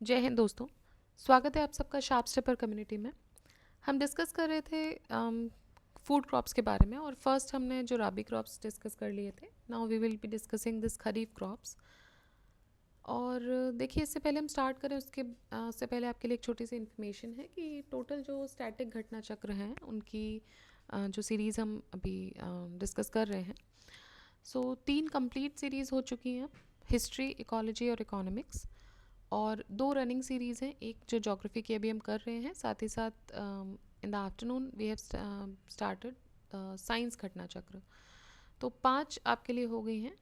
जय हिंद दोस्तों। स्वागत है आप सबका शार्प स्टेपर कम्युनिटी में। हम डिस्कस कर रहे थे फूड क्रॉप्स के बारे में, और फर्स्ट हमने जो राबी क्रॉप्स डिस्कस कर लिए थे। Now we will be discussing this kharif crops. और देखिए, इससे पहले हम स्टार्ट करें उसके से पहले आपके लिए एक छोटी सी इन्फॉर्मेशन है कि टोटल जो स्टैटिक घटना चक्र हैं उनकी जो सीरीज़ हम अभी डिस्कस कर रहे हैं, सो 3 कंप्लीट सीरीज़ हो चुकी हैं, हिस्ट्री, इकोलॉजी और इकोनॉमिक्स। और 2 रनिंग सीरीज़ हैं, एक जो ज्योग्राफी की अभी हम कर रहे हैं, साथ ही साथ in the afternoon we have started science Ghatna Chakra. तो 5 आपके लिए हो गई हैं।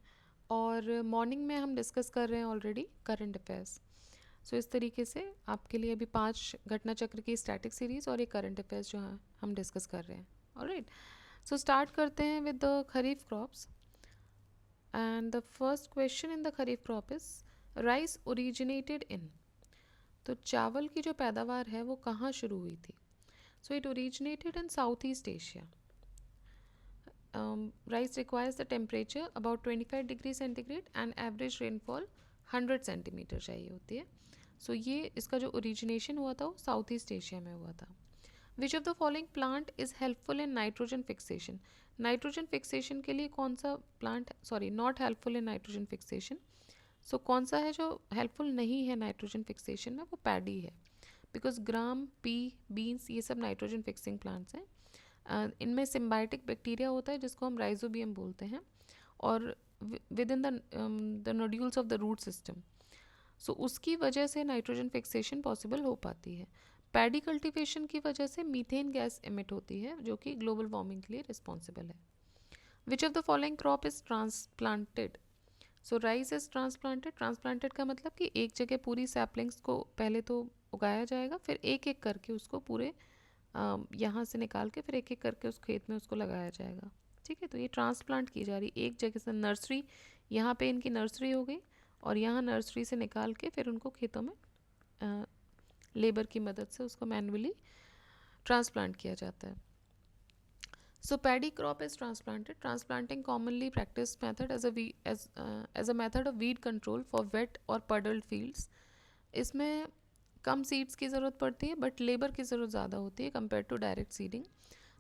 और मॉर्निंग में हम डिस्कस कर रहे हैं ऑलरेडी करंट अफेयर्स। सो इस तरीके से आपके लिए अभी 5 घटना चक्र की स्टैटिक सीरीज़ और एक करंट अफेयर्स जो है हम डिस्कस कर रहे हैं। ऑलराइट, सो स्टार्ट करते हैं with the kharif crops. And the first question in the kharif crop is rice originated in. तो चावल की जो पैदावार है वो कहाँ शुरू हुई थी? So it originated in south east Asia. Rice requires the temperature about 25 degree centigrade and average rainfall 100 centimetre चाहिए होती है। सो ये इसका जो ओरिजिनेशन हुआ था वो साउथ ईस्ट एशिया में हुआ था। Which of the following plant is helpful in nitrogen fixation? Nitrogen fixation के लिए कौन सा plant, sorry, not helpful in nitrogen fixation. So कौन सा है जो हेल्पफुल नहीं है नाइट्रोजन फिक्सेशन में? वो पैडी है, बिकॉज ग्राम, पी, बीन्स ये सब नाइट्रोजन फिक्सिंग प्लांट्स हैं। इनमें सिम्बायोटिक बैक्टीरिया होता है जिसको हम राइजोबियम बोलते हैं, और within the nodules of the root system. So उसकी वजह से नाइट्रोजन फिक्सेशन पॉसिबल हो पाती है। पैडी कल्टीवेशन की वजह से मीथेन गैस एमिट होती है जो कि ग्लोबल वार्मिंग के लिए रिस्पॉन्सिबल है। विच of the following crop is transplanted? So rice is transplanted. Transplanted का मतलब कि एक जगह पूरी सैपलिंग्स को पहले तो उगाया जाएगा, फिर एक एक करके उसको पूरे यहाँ से निकाल के फिर एक एक करके उस खेत में उसको लगाया जाएगा। ठीक है, तो ये ट्रांसप्लांट की जा रही एक जगह से। नर्सरी, यहाँ पे इनकी नर्सरी हो गई, और यहाँ नर्सरी से निकाल के फिर उनको खेतों में लेबर की मदद से उसको मैनुअली ट्रांसप्लांट किया जाता है। So paddy crop is transplanted. Transplanting commonly practiced method as a method of weed control for wet or puddled fields. इसमें कम सीड्स की ज़रूरत पड़ती है बट लेबर की ज़रूरत ज़्यादा होती है compare to direct seeding.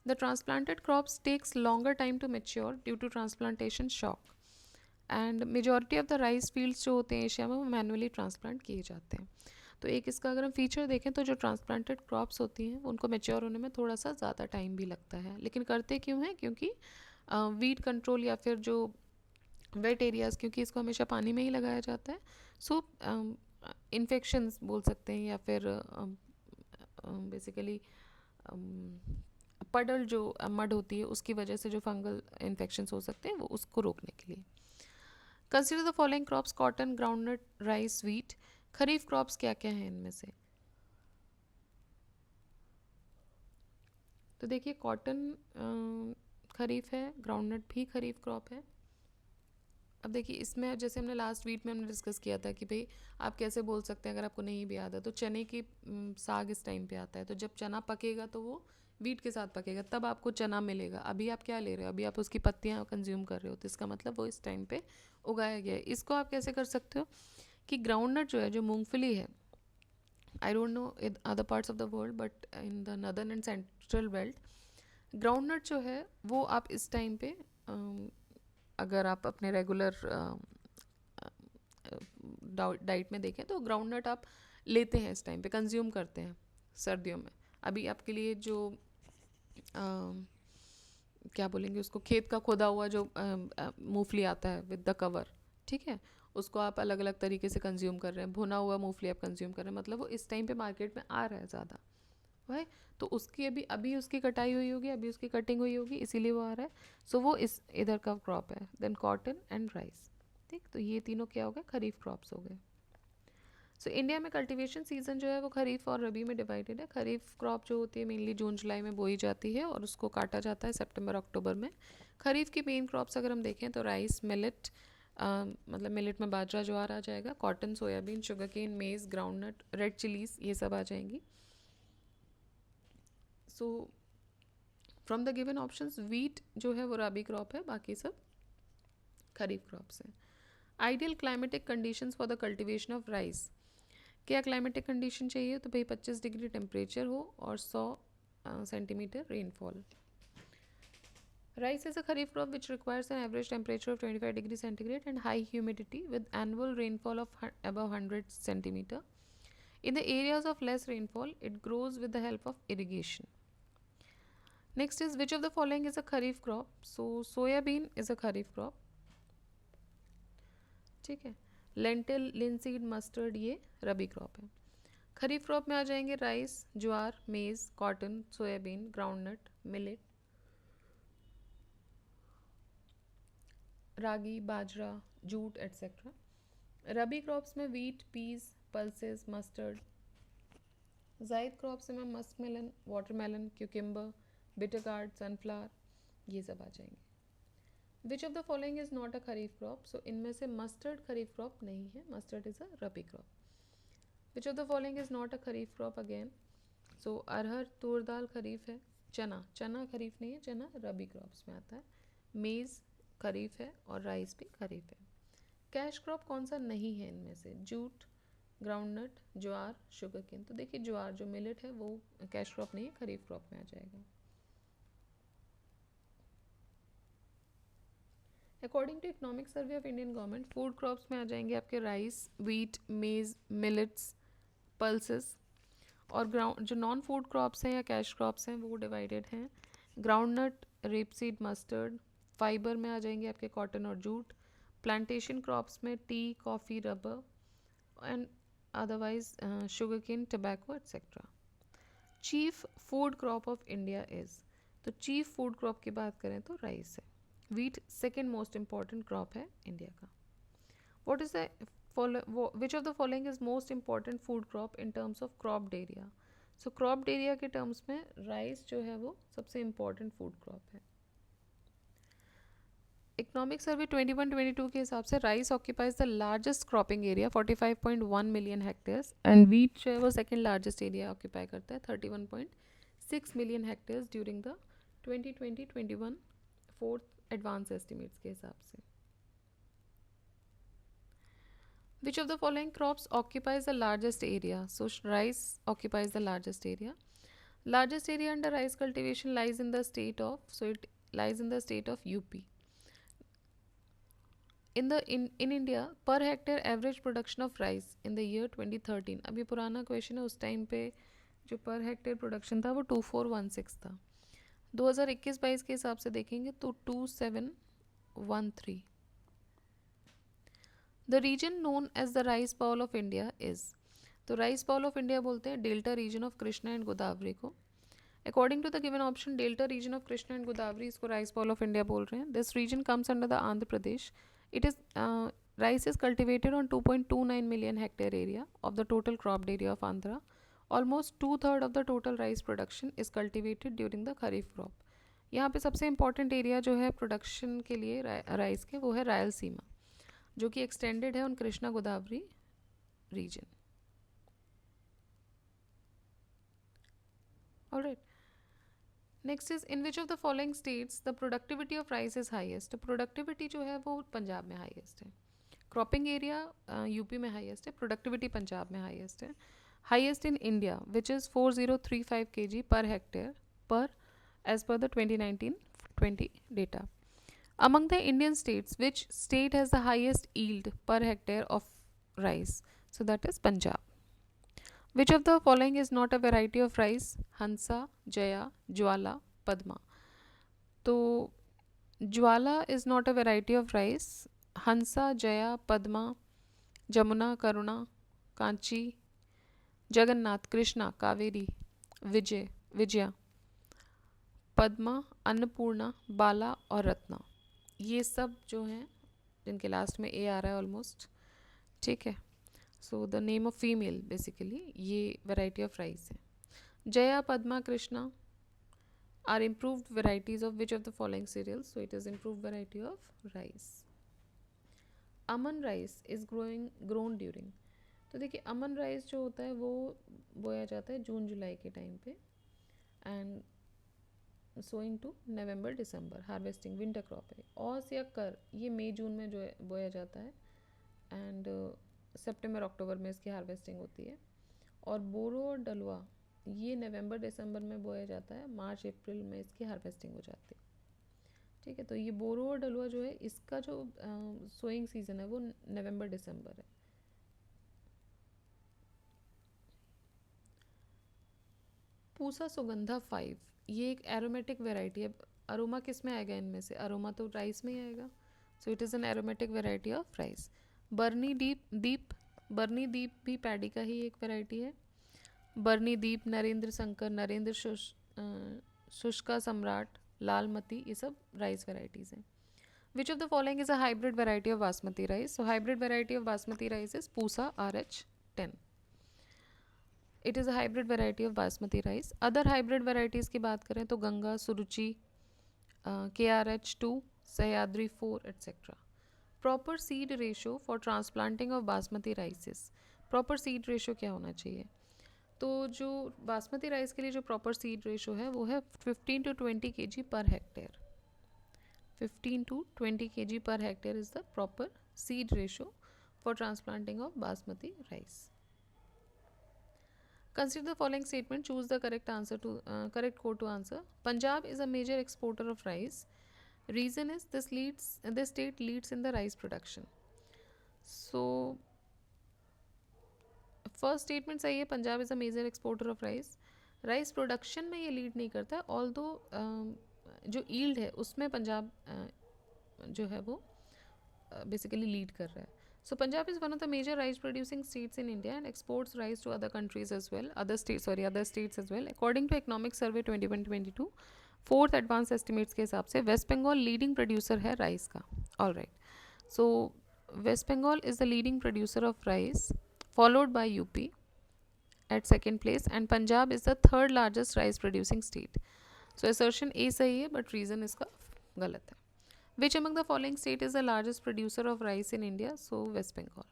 The transplanted crops takes longer time to mature due to transplantation shock. And majority of the rice fields जो होते हैं एशिया में वो मैनुअली ट्रांसप्लांट किए जाते हैं। तो एक इसका अगर हम फीचर देखें तो जो ट्रांसप्लांटेड क्रॉप्स होती हैं उनको मेच्योर होने में थोड़ा सा ज़्यादा टाइम भी लगता है, लेकिन करते क्यों हैं? क्योंकि वीड कंट्रोल या फिर जो वेट एरियाज़, क्योंकि इसको हमेशा पानी में ही लगाया जाता है, सो इन्फेक्शंस बोल सकते हैं, या फिर बेसिकली पडल जो मड होती है उसकी वजह से जो फंगल इन्फेक्शंस हो सकते हैं वो उसको रोकने के लिए। Consider the following crops: cotton, groundnut, rice, wheat. Kharif crops क्या क्या हैं इनमें से? तो देखिए, कॉटन खरीफ है, ग्राउंडनट भी खरीफ क्रॉप है। अब देखिए, इसमें जैसे हमने लास्ट वीक में हमने डिस्कस किया था कि भाई आप कैसे बोल सकते हैं, अगर आपको नहीं भी याद है तो चने की साग इस टाइम पे आता है, तो जब चना पकेगा तो वो वीट के साथ पकेगा, तब आपको चना मिलेगा। अभी आप क्या ले रहे हो? अभी आप उसकी पत्तियां कंज्यूम कर रहे हो, तो इसका मतलब वो इस टाइम पे उगाया गया है। इसको आप कैसे कर सकते हो कि ग्राउंडनट जो है, जो मूंगफली है, I don't know in other parts of the world but in the northern and central belt, groundnut जो है वो आप इस टाइम पे अगर आप अपने रेगुलर डाइट में देखें तो ग्राउंडनट आप लेते हैं इस टाइम पे, कंज्यूम करते हैं सर्दियों में। अभी आपके लिए जो क्या बोलेंगे उसको, खेत का खोदा हुआ जो मूंगफली आता है विद द कवर, ठीक है, उसको आप अलग अलग तरीके से कंज्यूम कर रहे हैं। भुना हुआ मूंगफली आप कंज्यूम कर रहे हैं, मतलब वो इस टाइम पे मार्केट में आ रहा है ज़्यादा, है। तो उसकी अभी अभी उसकी कटाई हुई होगी, अभी उसकी कटिंग हुई होगी, इसीलिए वो आ रहा है। सो वो इस इधर का क्रॉप है। Then cotton and rice. ठीक, तो ये तीनों क्या हो गए? खरीफ क्रॉप्स हो गए। सो इंडिया में कल्टीवेशन सीजन जो है वो खरीफ और रबी में डिवाइडेड है। खरीफ क्रॉप जो होती है मेनली जून जुलाई में बोई जाती है और उसको काटा जाता है सितंबर अक्टूबर में। खरीफ की मेन क्रॉप्स अगर हम देखें तो राइस, मिलेट, मतलब मिलेट में बाजरा, ज्वार आ जाएगा, कॉटन, सोयाबीन, शुगर केन, मेज़, ग्राउंडनट, रेड चिलीज, ये सब आ जाएंगी। So from the given options wheat जो है वो रबी क्रॉप है, बाकी सब खरीफ क्रॉप्स हैं। Ideal climatic conditions for the cultivation of rice. क्या क्लाइमेटिक कंडीशन चाहिए, तो भाई 25 डिग्री टेम्परेचर हो और 100 centimetre rainfall. Rice is a kharif crop which requires an average temperature of 25 degrees centigrade and high humidity with annual rainfall of above 100 centimeter. In the areas of less rainfall, it grows with the help of irrigation. Next is, which of the following is a kharif crop? So soya bean is a kharif crop. ठीक है. Lentil, linseed, mustard ये रबी crop है. खरीफ crop में आ जाएंगे rice, jowar, maize, cotton, soybean, groundnut, millet, ragi, bajra, jute etcetera. Rabi crops में wheat, peas, pulses, mustard. Zaid crops में muskmelon, watermelon, cucumber, bitter gourd, sunflower, ये सब आ जाएंगे. Which of the following is not a kharif crop? So इनमें से मस्टर्ड खरीफ क्रॉप नहीं है, mustard is a rabi crop. Which of the following is not a kharif crop? Again, so arhar, toor दाल खरीफ है. चना, चना खरीफ नहीं है, चना रबी क्रॉप्स में आता है. मेज़ खरीफ है और राइस भी खरीफ है. कैश क्रॉप कौन सा नहीं है इनमें से? जूट, ग्राउंडनट, ज्वार, शुगर केन. तो देखिए ज्वार जो मिलेट है वो कैश क्रॉप नहीं है, खरीफ क्रॉप में आ जाएगा. According to economic survey of Indian government, food crops में आ जाएंगे आपके rice, wheat, maize, millets, pulses. और ग्राउंड जो नॉन फूड क्रॉप्स हैं या कैश क्रॉप्स हैं वो डिवाइडेड हैं. Groundnut, rapeseed, mustard. फाइबर में आ जाएंगे आपके कॉटन और जूट. प्लांटेशन क्रॉप्स में tea, coffee, rubber and otherwise sugar cane, tobacco etcetera. Chief food crop of India is, तो चीफ फूड क्रॉप की बात करें तो राइस है. Wheat second most important crop है इंडिया का. What is the which of the following is most important food crop in terms of cropped area? So cropped area के terms में rice जो है वो सबसे इम्पॉर्टेंट फूड क्रॉप है. Economic survey 21-22 के हिसाब से rice occupies the largest cropping area 45.1 million hectares and wheat जो है वो सेकेंड लार्जेस्ट एरिया ऑक्यूपाई करता है 31.6 million hectares during the 2020-21 fourth advance estimates के हिसाब से. Which of the following crops occupies the largest area? So rice occupies the largest area. Largest area under rice cultivation lies in the state of, so it lies in the state of UP. In India, per hectare average production of rice in the year 2013. अब ये पुराना question है, उस time पे जो per hectare production था वो 2416 था. 2021-22 के हिसाब से देखेंगे तो 2713. The region known as the rice bowl of India is, तो राइस बाउल ऑफ इंडिया बोलते हैं delta region of Krishna and Godavari को. According to the given option, delta region of Krishna and Godavari इसको राइस बाउल ऑफ इंडिया बोल रहे हैं. This region comes under the Andhra Pradesh. It is rice is cultivated on 2.29 million hectare area of the total cropped area of Andhra. Almost 2/3 of the total rice production is cultivated during the kharif crop. यहाँ पे सबसे important area जो है production के लिए rice के वो है रायलसीमा, जो कि एक्सटेंडेड है on Krishna Godavari region. Alright, next is, in which of the following states the productivity of rice is highest? Productivity जो है वो पंजाब में हाईएस्ट है. क्रॉपिंग एरिया यूपी में हाईएस्ट है, प्रोडक्टिविटी पंजाब में हाईएस्ट है. Highest in India which is 4035 kg per hectare per as per the 2019-20 data. Among the Indian states, which state has the highest yield per hectare of rice? So that is Punjab. Which of the following is not a variety of rice? Hansa, Jaya, Jwala, Padma. तो ज्वाला is not a variety of rice. हंसा, जया, पद्मा, जमुना, करुणा, कांची, जगन्नाथ, कृष्णा, कावेरी, विजया, पद्मा, अन्नपूर्णा, बाला और रत्ना, ये सब जो हैं जिनके last में ए आ रहा है ऑलमोस्ट, ठीक है. So the name of female basically ये वैरायटी ऑफ राइस है. Jaya, Padma, Krishna are improved varieties of which of the following cereals? So it is improved variety of rice. Aman rice is grown during, तो देखिए अमन rice जो होता है वो बोया जाता है जून जुलाई के टाइम पे एंड सोइंग टू नवंबर दिसंबर. हार्वेस्टिंग विंटर क्रॉप है. औस या कर ये मई जून में जो है बोया जाता है एंड सितंबर अक्टूबर में इसकी हार्वेस्टिंग होती है। और बोरो और डलवा ये नवंबर दिसंबर में बोया जाता है, मार्च अप्रैल में इसकी हार्वेस्टिंग हो जाती है। ठीक है, तो ये बोरो और डलवा जो है इसका जो सोइंग सीजन है वो नवंबर दिसंबर है। पूसा सुगंधा 5 ये एक एरोमेटिक वेराइटी है। अरोमा किस में आएगा इनमें से? अरोमा तो राइस में ही आएगा। So it is an aromatic variety of rice. बर्नी बर्नी दीप भी पैडी का ही एक वेराइटी है। बर्नी दीप, नरेंद्र शंकर, नरेंद्र शुष्का सम्राट, लालमती, ये सब राइस वेराइटीज़ हैं। विच of the following is a hybrid variety of basmati rice? So hybrid variety of basmati rice is Pusa RH10। It is a hybrid variety of basmati rice. Other hybrid varieties की बात करें तो गंगा, सुरुचि, KRH2, Sahyadri 4 etcetera. Proper seed ratio for transplanting of basmati राइसेस। Proper seed ratio क्या होना चाहिए? तो जो basmati rice के लिए जो प्रॉपर सीड रेशो है वो है 15 to 20 kg per hectare. 15 to 20 kg per hectare is the proper seed ratio for transplanting of basmati rice. Consider the following statement. Choose the correct answer to correct code to answer. Punjab is a major exporter of rice. Reason is this state leads in the rice production. So first statement सही है, Punjab is a major exporter of rice. Rice production में ये lead नहीं करता है, although जो yield है उसमें पंजाब जो है वो बेसिकली लीड कर रहा है। So Punjab is one of the major rice producing states in India and exports rice to other countries as well, other states as well. According to Economic Survey 2022, fourth advance estimates के हिसाब से West Bengal leading producer है rice का। All right, so West Bengal is the leading producer of rice, followed by UP at second place, and Punjab is the third largest rice producing state. So assertion A सही है but reason इसका गलत है। Which among the following state is the largest producer of rice in India? So West Bengal.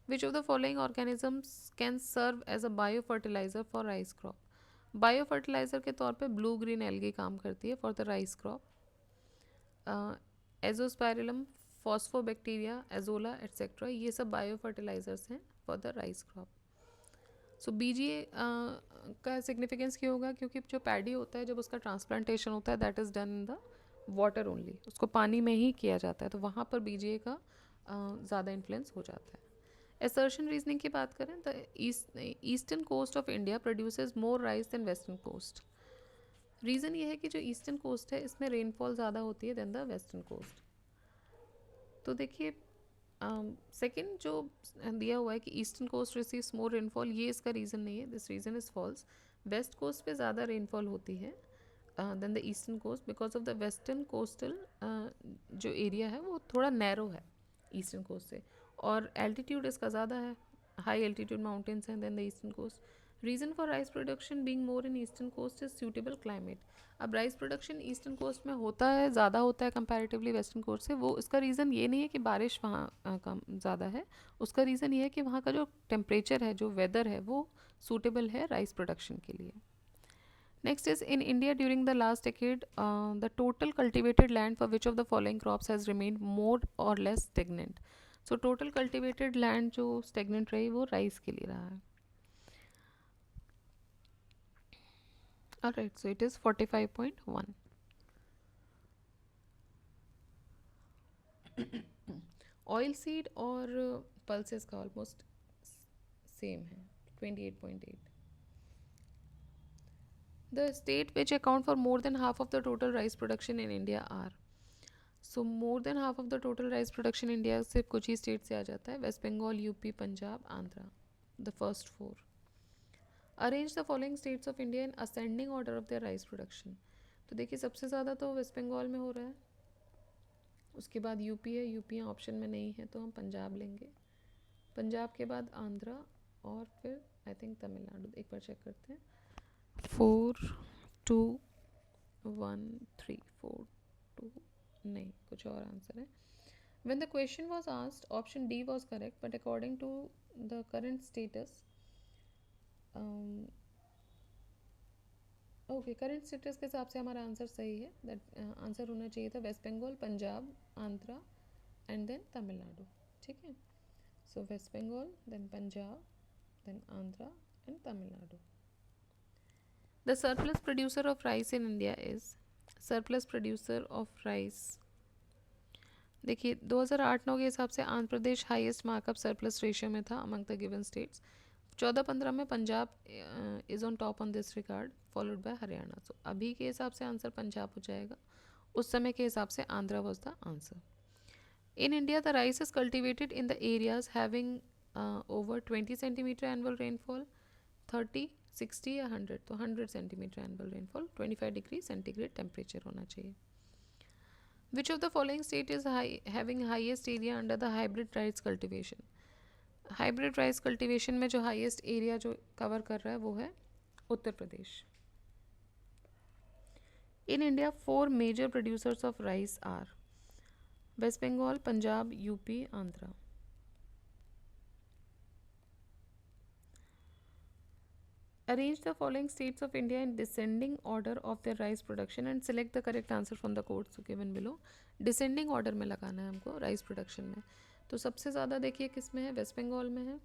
Which of the following organisms can serve as a biofertilizer for rice crop? Biofertilizer के तौर पे blue green algae काम करती है for the rice crop. Azospirillum, phosphobacteria, azolla etcetera, ये सब biofertilizers हैं for the rice crop. So BGA का सिग्निफिकेंस क्यों होगा? क्योंकि जो पैडी होता है जब उसका ट्रांसप्लांटेशन होता है that is done in the water only, उसको पानी में ही किया जाता है, तो वहाँ पर BGA का ज़्यादा इन्फ्लुएंस हो जाता है। असर्शन रीजनिंग की बात करें तो eastern coast of India produces more rice than western coast. Reason ये है कि जो ईस्टर्न कोस्ट है इसमें रेनफॉल ज़्यादा होती है देन द वेस्टर्न कोस्ट। तो देखिए सेकंड जो दिया हुआ है कि eastern coast receives more rainfall, ये इसका रीज़न नहीं है, this reason is false. West coast पे ज़्यादा रेनफॉल होती है than the eastern coast because of the western coastal जो एरिया है वो थोड़ा नैरो है ईस्टर्न कोस्ट से, और एल्टीट्यूड इसका ज़्यादा है, हाई एल्टीट्यूड माउंटेन्स हैं than the eastern coast. Reason for rice production being more in eastern coast is suitable climate. अब राइस प्रोडक्शन ईस्टर्न कोस्ट में होता है, ज़्यादा होता है कंपैरेटिवली वेस्टर्न कोस्ट से, वो इसका रीज़न ये नहीं है कि बारिश वहाँ कम ज़्यादा है, उसका रीज़न ये है कि वहाँ का जो टेम्परेचर है, जो वेदर है, वो सूटेबल है राइस प्रोडक्शन के लिए। Next is in India during the last decade, the total cultivated land for which of the following crops has remained more or less stagnant? So total cultivated land जो stagnant रही वो rice के लिए रहा है। Alright, so it is 45.1. Oil seed और pulses का almost same है, 28.8. The state which account for more than half of the total rice production in India are. So more than half of the total rice production India से कुछ ही state से आ जाता है, West Bengal, UP, Punjab, Andhra, the first four. Arrange the following states of India in ascending order of their rice production. तो देखिए सबसे ज़्यादा तो वेस्ट बंगाल में हो रहा है, उसके बाद यूपी है, यूपी ऑप्शन में नहीं है तो हम पंजाब लेंगे, पंजाब के बाद आंध्रा, और फिर आई थिंक तमिलनाडु। एक बार चेक करते हैं, 4 2 1 3 4 2, नहीं कुछ और आंसर है। When the question was asked, option D was correct, but according to the current status, current status के हिसाब से हमारा आंसर सही है, दैट आंसर होना चाहिए था वेस्ट बंगाल, पंजाब, आंध्रा एंड देन तमिलनाडु। ठीक है, So West Bengal, then Punjab, then Andhra and Tamil Nadu. The surplus producer of rice in India is surplus producer of rice. देखिए 2008-9 के हिसाब से Andhra Pradesh highest markup surplus ratio में था अमंग द गिवन स्टेट्स. 14-15 में Punjab is on top on this regard followed by Haryana. So अभी के हिसाब से आंसर पंजाब हो जाएगा, उस समय के हिसाब से Andhra was the answer. In India the rice is cultivated in the areas having over 20 centimetre annual rainfall, 30, 60 या 100. तो 100 centimetre annual rainfall, 25 degree centigrade temperature होना चाहिए. Which of the following state is having highest area under the hybrid rice cultivation? Hybrid rice cultivation में जो highest area जो cover कर रहा है वो है Uttar Pradesh. In India 4 major producers of rice are West Bengal, Punjab, UP, Andhra. Arrange the following states of India in descending order of their rice production and select the correct answer from the codes given below. Descending order में लगाना है हमको rice production में. तो सबसे ज़्यादा देखिए किस में है, वेस्ट बंगाल में है,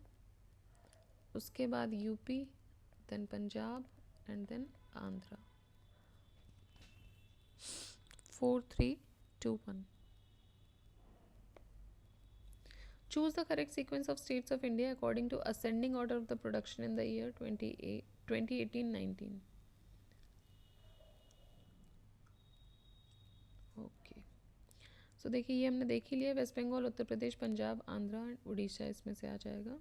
उसके बाद UP, then Punjab and then Andhra. 4, 3, 2, 1. Choose the correct sequence of states of India according to ascending order of the production in the year 2018-19. Okay, so देखिए ये हमने देख ही लिया. वेस्ट बंगाल, उत्तर प्रदेश, पंजाब, आंध्रा, उड़ीसा इसमें से आ जाएगा.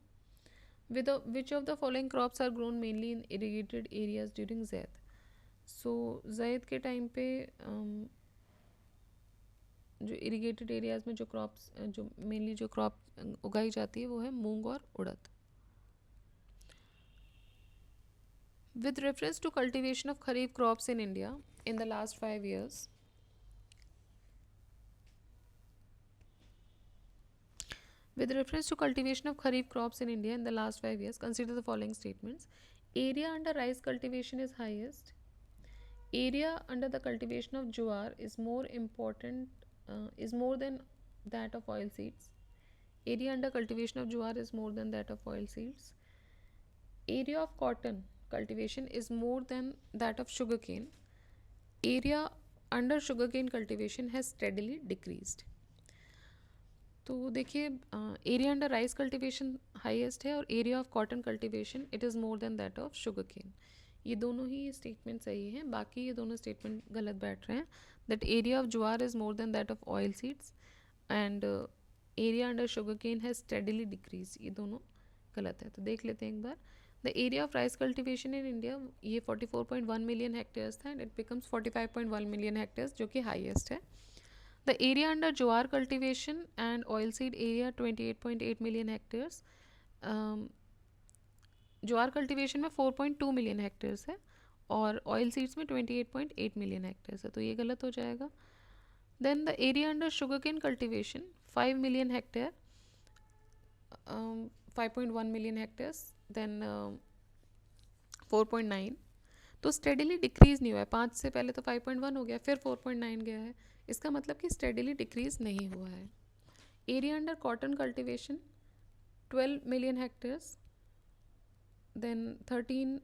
Which of the following crops are grown mainly in irrigated areas during zaid. So zaid के टाइम पे जो इरीगेटेड एरियाज में जो क्रॉप्स जो मेनली जो क्रॉप उगाई जाती है वो है मूंग और उड़द. With reference to cultivation of kharif crops in India in the last 5 years, with reference to cultivation of kharif crops in India in the last 5 years, consider the following statements. Area under rice cultivation is highest. Area under the cultivation of jowar is more than that of oil seeds. Area under cultivation of jowar is more than that of oil seeds. Area of cotton cultivation is more than that of sugarcane. Area under sugarcane cultivation has steadily decreased. तो देखिए area under rice cultivation highest है और area of cotton cultivation it is more than that of sugarcane. ये दोनों ही statement सही हैं, बाकी ये दोनों स्टेटमेंट गलत बैठ रहे हैं. That area of jowar is more than that of oil seeds and area under sugarcane has steadily decrease, ये दोनों गलत है. तो देख लेते हैं एक बार. The area of rice cultivation in India ये 44.1 मिलियन हेक्टेयर्स था and it becomes 45.1 million hectares जो कि हाईएस्ट है. The area under jowar cultivation and oilseed area 28.8 million hectares. Jowar cultivation में 4.2 मिलियन हेक्टेयर्स है और ऑयल सीड्स में 28.8 million hectares है, तो ये गलत हो जाएगा. Then the area under sugarcane cultivation 5 million hectare, 5.1 million hectares, then 4.9. तो स्टेडीली डिक्रीज नहीं हुआ है, 5 से पहले तो 5.1 हो गया फिर 4.9 गया है, इसका मतलब कि स्टेडीली डिक्रीज नहीं हुआ है. Area under cotton cultivation 12 million hectares, then 13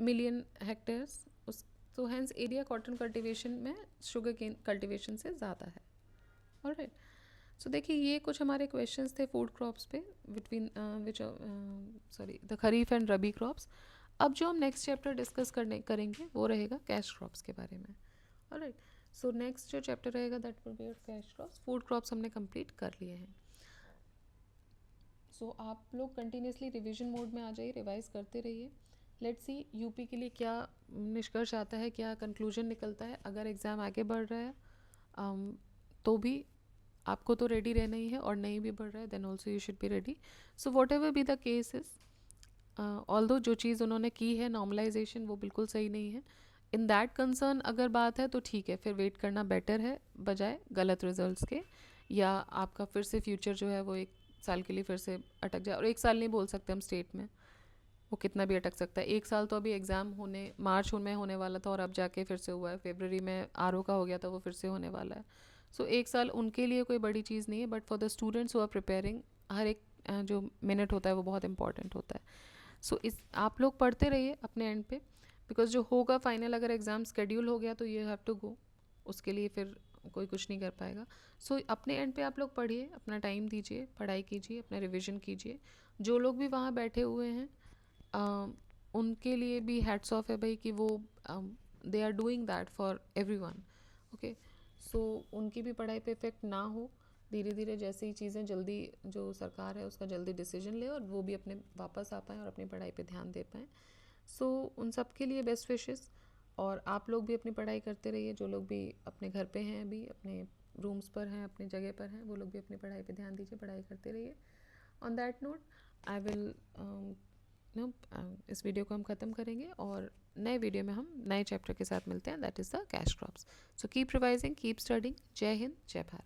million hectares. उस तो हैंस एरिया कॉटन कल्टिवेशन में शुगर केन कल्टिवेशन से ज़्यादा है. ऑलराइट, सो देखिए ये कुछ हमारे क्वेश्चंस थे फूड क्रॉप्स पे between the kharif and rabi crops. अब जो हम नेक्स्ट चैप्टर डिस्कस करेंगे वो रहेगा कैश क्रॉप्स के बारे में. ऑलराइट, सो नेक्स्ट जो चैप्टर रहेगा that will be cash crops. Food crops हमने कंप्लीट कर लिए हैं. सो आप लोग कंटिन्यूसली रिवीजन मोड में आ जाइए, रिवाइज करते रहिए. लेट्स सी यूपी के लिए क्या निष्कर्ष आता है, क्या कंक्लूजन निकलता है. अगर एग्ज़ाम आगे बढ़ रहा है तो भी आपको तो रेडी रहना ही है, और नहीं भी बढ़ रहा है then also you should be ready. So whatever be the case is, although जो चीज़ उन्होंने की है नॉर्मलाइजेशन वो बिल्कुल सही नहीं है. इन दैट कंसर्न अगर बात है तो ठीक है, फिर वेट करना बेटर है बजाय गलत रिजल्ट्स के, या आपका फिर से फ्यूचर जो है वो 1 साल के लिए फिर से अटक जाए. और 1 साल नहीं बोल सकते हम स्टेट में, वो कितना भी अटक सकता है. 1 साल तो अभी एग्ज़ाम होने मार्च में होने वाला था और अब जाके फिर से हुआ है, फरवरी में RO का हो गया था वो फिर से होने वाला है. सो एक साल उनके लिए कोई बड़ी चीज़ नहीं है, but for the students who are preparing हर एक जो मिनट होता है वो बहुत इंपॉर्टेंट होता है. सो इस आप लोग पढ़ते रहिए अपने एंड पे, बिकॉज जो होगा फाइनल, अगर एग्ज़ाम शेड्यूल हो गया तो यू हैव टू गो, उसके लिए फिर कोई कुछ नहीं कर पाएगा. सो अपने एंड पे आप लोग पढ़िए, अपना टाइम दीजिए, पढ़ाई कीजिए, अपना रिविज़न कीजिए. जो लोग भी वहाँ बैठे हुए हैं उनके लिए भी हैट्स ऑफ है भाई कि वो they are doing that for everyone. Okay, so उनकी भी पढ़ाई पे इफेक्ट ना हो. धीरे धीरे जैसे ही चीज़ें जल्दी, जो सरकार है उसका जल्दी डिसीजन ले और वो भी अपने वापस आ पाएँ और अपनी पढ़ाई पे ध्यान दे पाएँ. सो उन सब के लिए बेस्ट विशेस. और आप लोग भी अपनी पढ़ाई करते रहिए. जो लोग भी अपने घर पे हैं, अभी अपने रूम्स पर हैं, अपनी जगह पर हैं, वो लोग भी अपनी पढ़ाई पे ध्यान दीजिए, पढ़ाई करते रहिए. On that note I will now इस वीडियो को हम ख़त्म करेंगे और नए वीडियो में हम नए चैप्टर के साथ मिलते हैं, that is the cash crops. So keep revising, keep studying. जय हिंद, जय भारत.